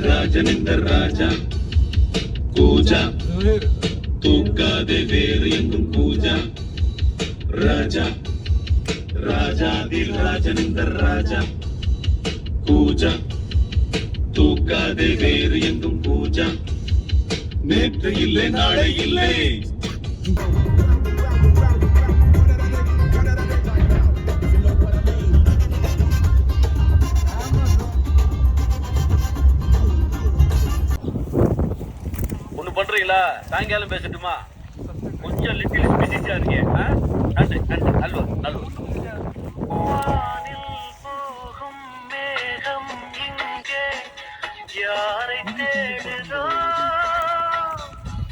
ராஜனிந்த ராஜா பூஜா தூக்காதே வேறு எங்கும் பூஜா ராஜா ராஜாதி ராஜனிந்த ராஜா பூஜா தூக்காதே வேறு எங்கும் பூஜா நேற்று இல்லை நாளை இல்லை. ஒண்ணு பண்றீங்களா? சாயங்காலம் பேசட்டுமா? கொஞ்சம் லிட்டில் பிஸியா இருக்கே. நன்றி நன்றி. நல்லூர் நல்லூர். யாரை தேடுதோ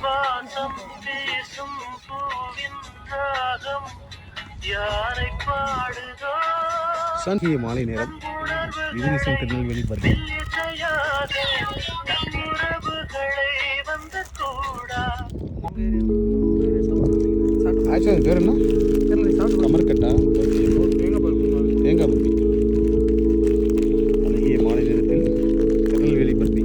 வாசம் பேசும் பூவின் ராகம் யாரை பாடுதோ. சாந்திய மாலை நேரம் விஜயசன் திருநெல்வேலி பர்த் ஆக்சுவலி பேர் என்ன? கமர்கட்டா தேங்காய் பர்பி. அழகிய மாலை நேரத்தில் திருநெல்வேலி பர்பி.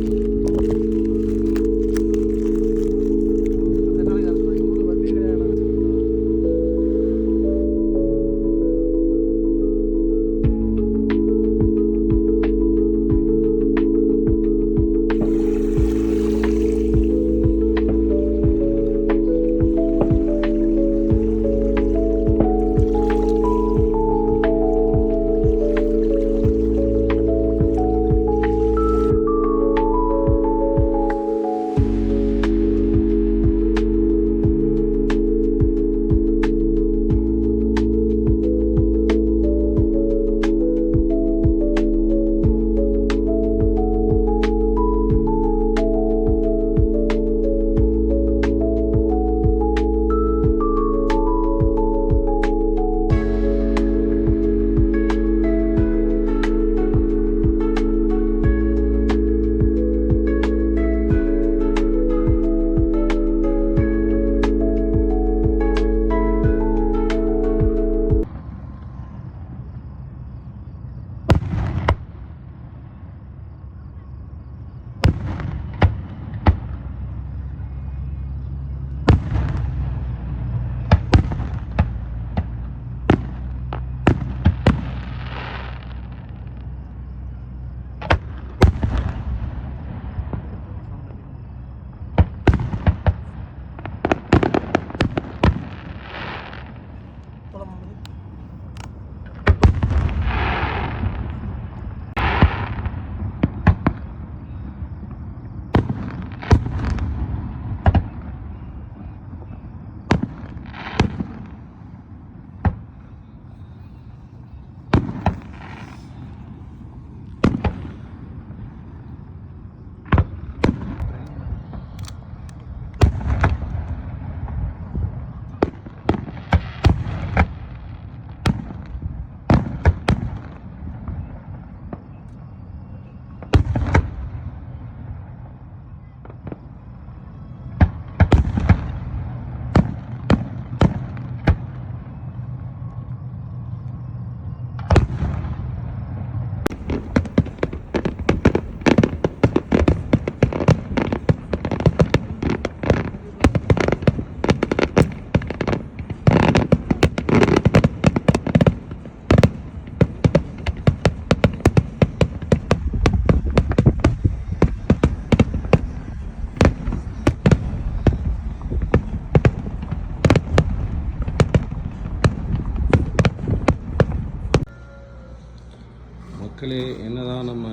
மக்களே, என்னதான் நம்ம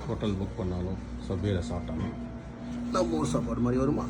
ஹோட்டல் புக் பண்ணாலும் சப்வேல சாப்பிட்டாலும் நம்ம ஊர் சாப்பாடு மாதிரி வருமா?